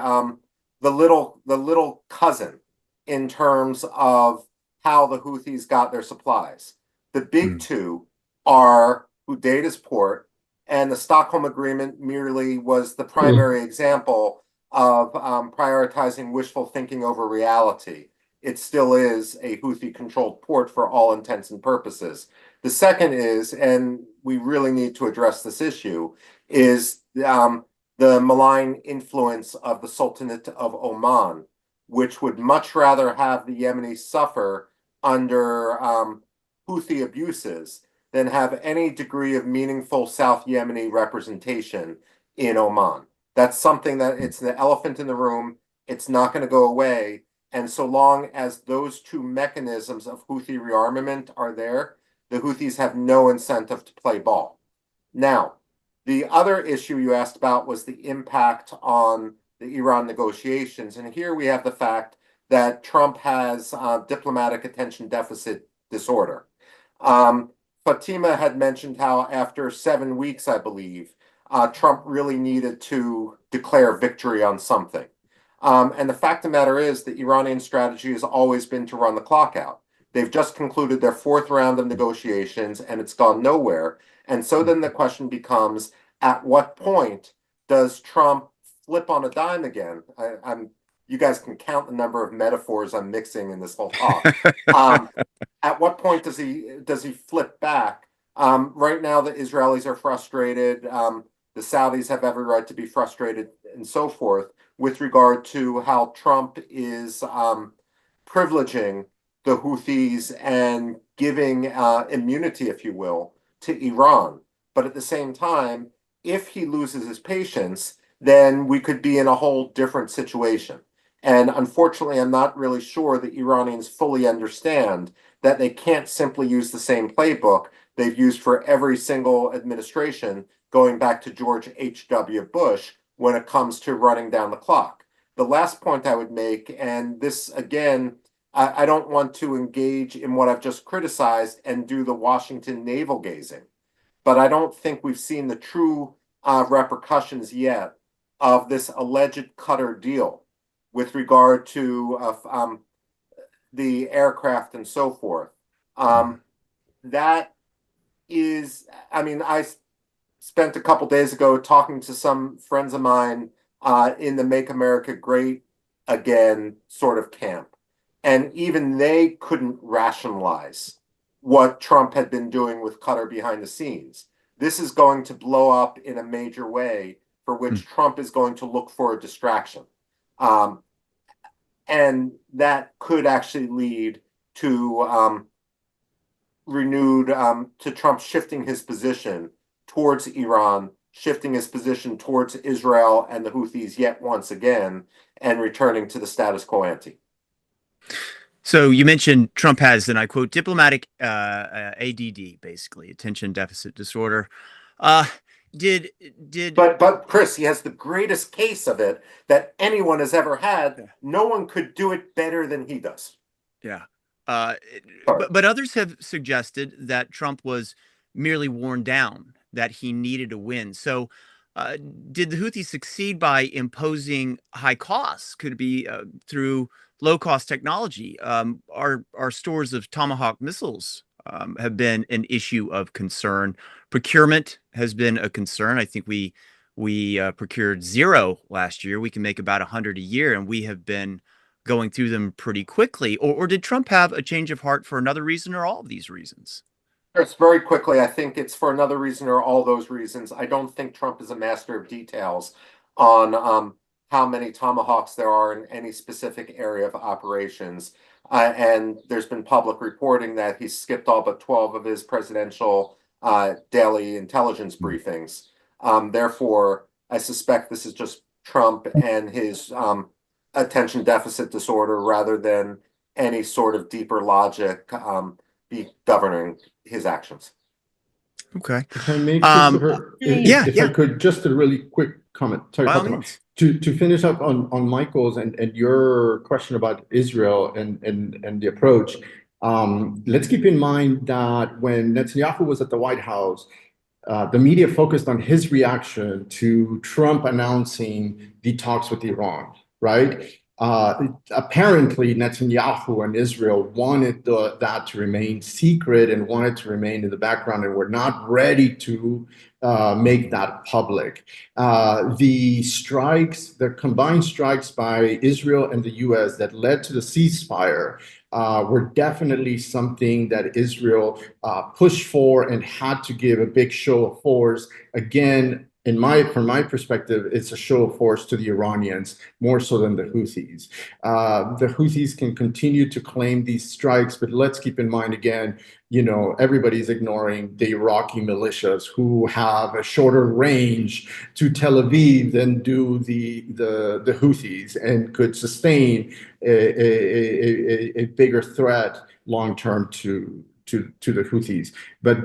little cousin in terms of how the Houthis got their supplies. The big two are Hodeida's port, and the Stockholm Agreement merely was the primary example of prioritizing wishful thinking over reality. It still is a Houthi-controlled port for all intents and purposes. The second is, and we really need to address this issue, is the malign influence of the Sultanate of Oman, which would much rather have the Yemenis suffer under Houthi abuses than have any degree of meaningful South Yemeni representation in Oman. That's something that it's the elephant in the room. It's not going to go away. And so long as those two mechanisms of Houthi rearmament are there, the Houthis have no incentive to play ball. Now, the other issue you asked about was the impact on the Iran negotiations. And here we have the fact that Trump has diplomatic attention deficit disorder. Fatima had mentioned how after 7 weeks, I believe, Trump really needed to declare victory on something. And the fact of the matter is the Iranian strategy has always been to run the clock out. They've just concluded their fourth round of negotiations and it's gone nowhere. And so then the question becomes, at what point does Trump flip on a dime again? You guys can count the number of metaphors I'm mixing in this whole talk. At what point does he flip back? Right now, the Israelis are frustrated. The Saudis have every right to be frustrated, and so forth, with regard to how Trump is privileging the Houthis and giving immunity, if you will, to Iran. But at the same time, if he loses his patience, then we could be in a whole different situation. And unfortunately, I'm not really sure the Iranians fully understand that they can't simply use the same playbook they've used for every single administration going back to George H.W. Bush when it comes to running down the clock. The last point I would make, and this again, I don't want to engage in what I've just criticized and do the Washington navel gazing, but I don't think we've seen the true repercussions yet of this alleged Qatar deal with regard to the aircraft and so forth. That is, I mean, I spent a couple days ago talking to some friends of mine in the Make America Great Again sort of camp. And even they couldn't rationalize what Trump had been doing with Qatar behind the scenes. This is going to blow up in a major way for which Trump is going to look for a distraction. And that could actually lead to to Trump shifting his position towards Iran, shifting his position towards Israel and the Houthis yet once again, and returning to the status quo ante. So you mentioned Trump has, and I quote, diplomatic ADD, basically, attention deficit disorder. But Chris, he has the greatest case of it that anyone has ever had. No one could do it better than he does. Yeah. But others have suggested that Trump was merely worn down, that he needed a win. So did the Houthis succeed by imposing high costs? Could it be through low-cost technology? Our stores of Tomahawk missiles have been an issue of concern. Procurement has been a concern. I think we procured 0 last year. We can make about 100 a year, and we have been going through them pretty quickly. Or did Trump have a change of heart for another reason, or all of these reasons? Chris, very quickly, I think it's for another reason or all those reasons. I don't think Trump is a master of details on how many Tomahawks there are in any specific area of operations. And there's been public reporting that he's skipped all but 12 of his presidential daily intelligence briefings. Therefore, I suspect this is just Trump and his attention deficit disorder rather than any sort of deeper logic be governing his actions. Okay. If I may, Christopher, if I could, just a really quick comment. Sorry, By all Fatima. means. To finish up on Michael's and your question about Israel and the approach, let's keep in mind that when Netanyahu was at the White House, the media focused on his reaction to Trump announcing the talks with Iran, right? Apparently, Netanyahu and Israel wanted that to remain secret and wanted to remain in the background and were not ready to make that public. The strikes, the combined strikes by Israel and the US that led to the ceasefire were definitely something that Israel pushed for and had to give a big show of force. Again, from my perspective, it's a show of force to the Iranians more so than the Houthis. The Houthis can continue to claim these strikes, but let's keep in mind again, everybody's ignoring the Iraqi militias who have a shorter range to Tel Aviv than do the Houthis and could sustain a bigger threat long term to the Houthis. But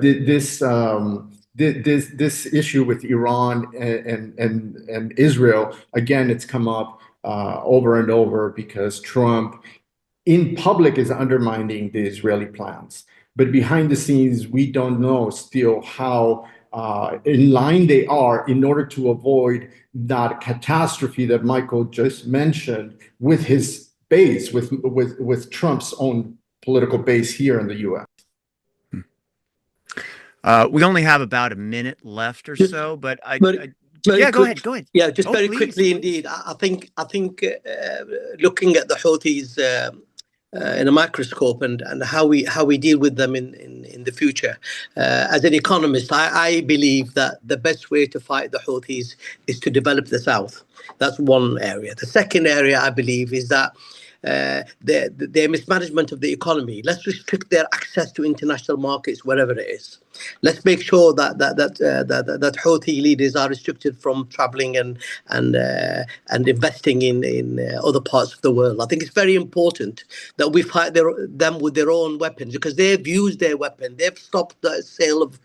this issue with Iran and Israel, again, it's come up over and over because Trump in public is undermining the Israeli plans. But behind the scenes, we don't know still how in line they are in order to avoid that catastrophe that Michael just mentioned with his base, with Trump's own political base here in the U.S. We only have about a minute left or so, but yeah, go ahead. Yeah, just very please, quickly indeed. I think looking at the Houthis in a microscope and how we deal with them in the future. As an economist, I believe that the best way to fight the Houthis is to develop the South. That's one area. The second area I believe is that their mismanagement of the economy. Let's restrict their access to international markets wherever it is. Let's make sure that Houthi leaders are restricted from traveling and investing in other parts of the world. I think it's very important that we fight them with their own weapons because they've used their weapon. They've stopped the sale of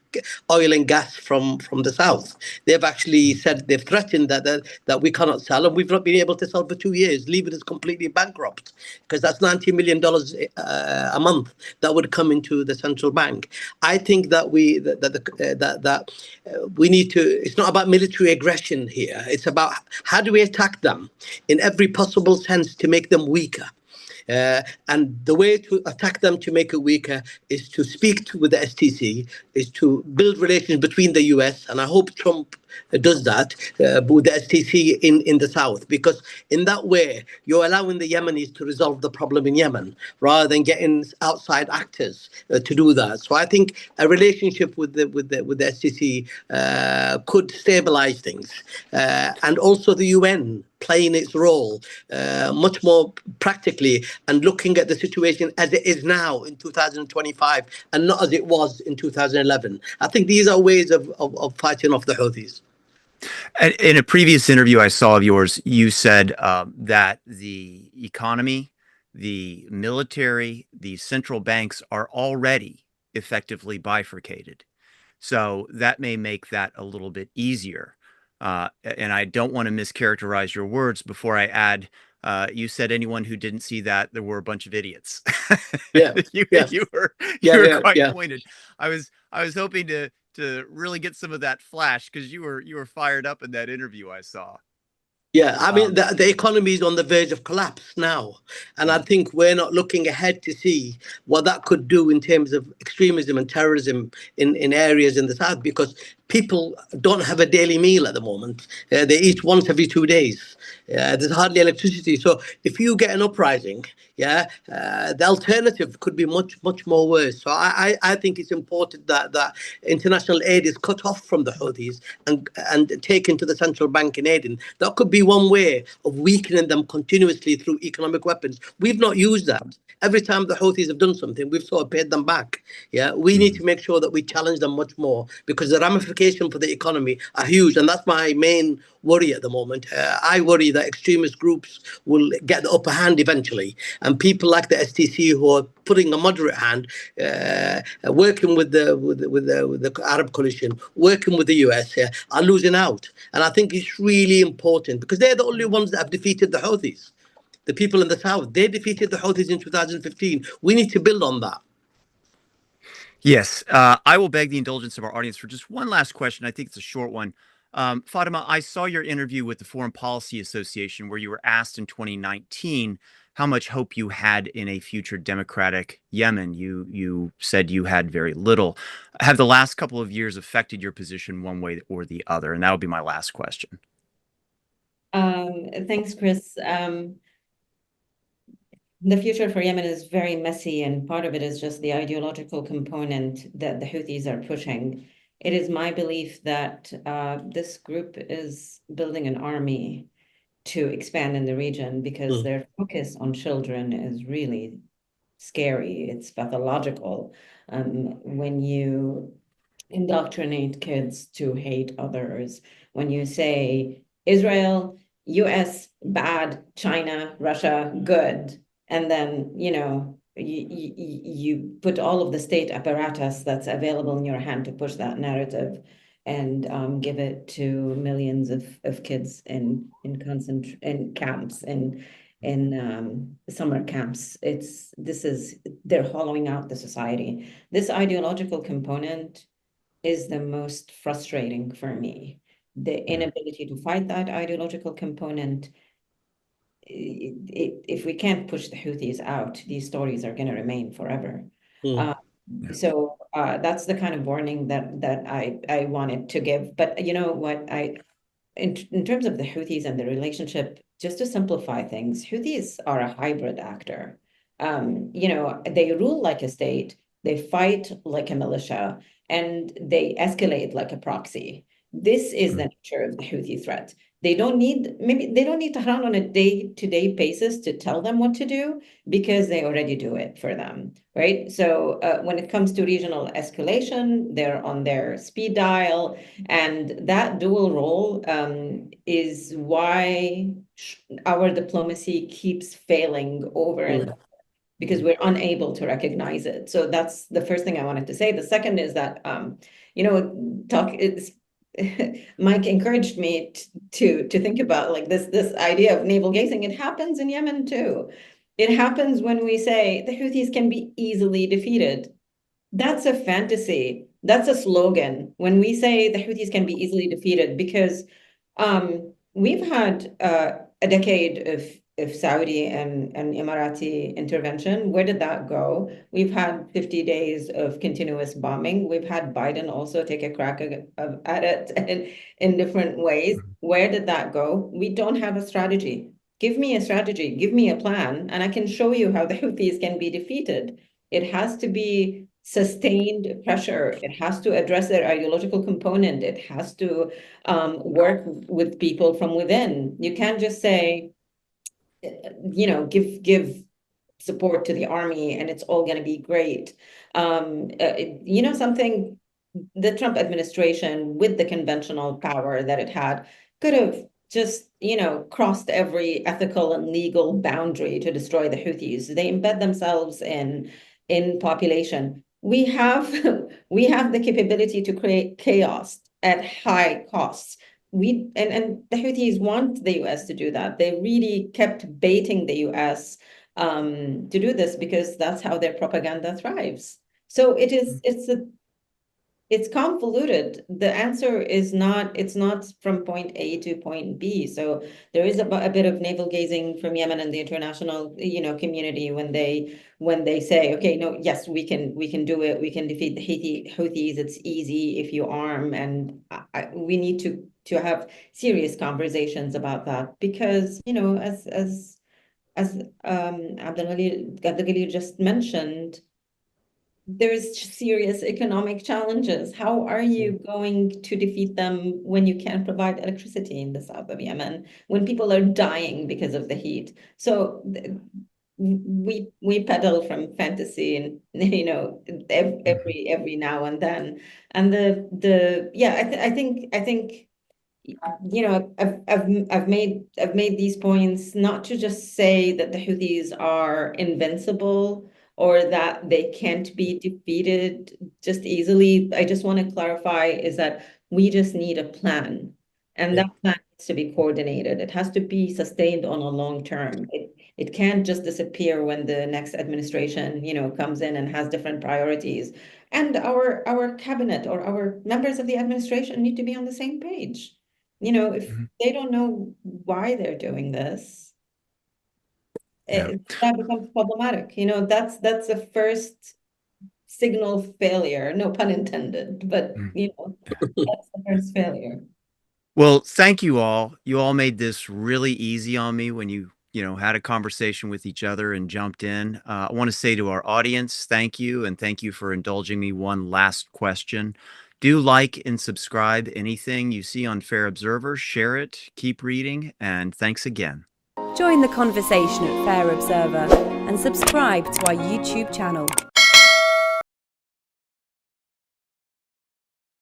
oil and gas from the south. They've actually said they've threatened that we cannot sell, and we've not been able to sell for 2 years, leaving us completely bankrupt because that's $90 million a month that would come into the central bank. I think that we need to. It's not about military aggression here. It's about how do we attack them in every possible sense to make them weaker. And the way to attack them to make it weaker is to speak with the STC, is to build relations between the US, and I hope Trump does that with the STC in the south, because in that way you're allowing the Yemenis to resolve the problem in Yemen rather than getting outside actors to do that. So I think a relationship with the STC could stabilize things, and also the UN playing its role much more practically and looking at the situation as it is now in 2025 and not as it was in 2011. I think these are ways of fighting off the Houthis. In a previous interview I saw of yours, you said that the economy, the military, the central banks are already effectively bifurcated. So that may make that a little bit easier. And I don't want to mischaracterize your words before I add, you said anyone who didn't see that, there were a bunch of idiots. Yeah, you were quite pointed. I was hoping to really get some of that flash because you were fired up in that interview I saw. Yeah, I mean, the economy is on the verge of collapse now. And I think we're not looking ahead to see what that could do in terms of extremism and terrorism in areas in the south, because people don't have a daily meal at the moment. They eat once every 2 days. There's hardly electricity. So if you get an uprising, the alternative could be much, much more worse. So I think it's important that international aid is cut off from the Houthis and taken to the central bank in Aden. That could be one way of weakening them continuously through economic weapons. We've not used that. Every time the Houthis have done something, we've sort of paid them back. We need to make sure that we challenge them much more, because the ramifications for the economy are huge, and that's my main worry at the moment. I worry that extremist groups will get the upper hand eventually, and people like the STC, who are putting a moderate hand, working with the Arab coalition, working with the US, are losing out. And I think it's really important, because they're the only ones that have defeated the Houthis. The people in the south, they defeated the Houthis in 2015. We need to build on that. Yes, I will beg the indulgence of our audience for just one last question. I think it's a short one. Fatima, I saw your interview with the Foreign Policy Association where you were asked in 2019 how much hope you had in a future democratic Yemen. You said you had very little. Have the last couple of years affected your position one way or the other? And that would be my last question. Thanks, Chris. The future for Yemen is very messy, and part of it is just the ideological component that the Houthis are pushing. It is my belief that this group is building an army to expand in the region, because their focus on children is really scary. It's pathological. When you indoctrinate kids to hate others, when you say Israel, US, bad, China, Russia, good, and then, you put all of the state apparatus that's available in your hand to push that narrative and give it to millions of kids in camps, in summer camps. They're hollowing out the society. This ideological component is the most frustrating for me. The inability to fight that ideological component. If we can't push the Houthis out, these stories are going to remain forever. So that's the kind of warning that I wanted to give. But you know what, in terms of the Houthis and the relationship, just to simplify things, Houthis are a hybrid actor. They rule like a state, they fight like a militia, and they escalate like a proxy. This is the nature of the Houthi threat. They don't need Tehran on a day-to-day basis to tell them what to do, because they already do it for them, right? So when it comes to regional escalation, they're on their speed dial, and that dual role is why our diplomacy keeps failing over and over, because we're unable to recognize it. So that's the first thing I wanted to say. The second is that Mike encouraged me to think about like this idea of navel gazing. It happens in Yemen too. It happens when we say the Houthis can be easily defeated. That's a fantasy. That's a slogan. When we say the Houthis can be easily defeated, because we've had a decade of Saudi and Emirati intervention. Where did that go? We've had 50 days of continuous bombing. We've had Biden also take a crack at it in different ways. Where did that go? We don't have a strategy. Give me a strategy, give me a plan, and I can show you how the Houthis can be defeated. It has to be sustained pressure. It has to address their ideological component. It has to work with people from within. You can't just say, give support to the army and it's all going to be great. Something, the Trump administration, with the conventional power that it had, could have just, crossed every ethical and legal boundary to destroy the Houthis. They embed themselves in population. We have the capability to create chaos at high costs. And the Houthis want the US to do that. They really kept baiting the US to do this, because that's how their propaganda thrives. So it's convoluted. The answer is it's not from point A to point B. So there is a bit of navel gazing from Yemen and the international, community when they say, okay, no, yes, we can do it. We can defeat the Houthis. It's easy if you arm, and we need to to have serious conversations about that, because, you know, as Abdul Galil just mentioned, there's serious economic challenges. How are you going to defeat them when you can't provide electricity in the south of Yemen, when people are dying because of the heat? So we pedal from fantasy, and you know, every now and then. And I think you know, I've made these points not to just say that the Houthis are invincible or that they can't be defeated just easily. I just want to clarify is that we just need a plan, and that plan needs to be coordinated. It has to be sustained on a long term. It can't just disappear when the next administration, you know, comes in and has different priorities. And our cabinet or our members of the administration need to be on the same page. You know, if they don't know why they're doing this, Yeah. that becomes problematic. You know, that's the first signal failure, no pun intended, but you know, that's the first failure. Well, thank you all. You all made this really easy on me when you know, had a conversation with each other and jumped in. I want to say to our audience, thank you, and thank you for indulging me one last question. Do like and subscribe anything you see on Fair Observer, share it, keep reading, and thanks again. Join the conversation at Fair Observer and subscribe to our YouTube channel.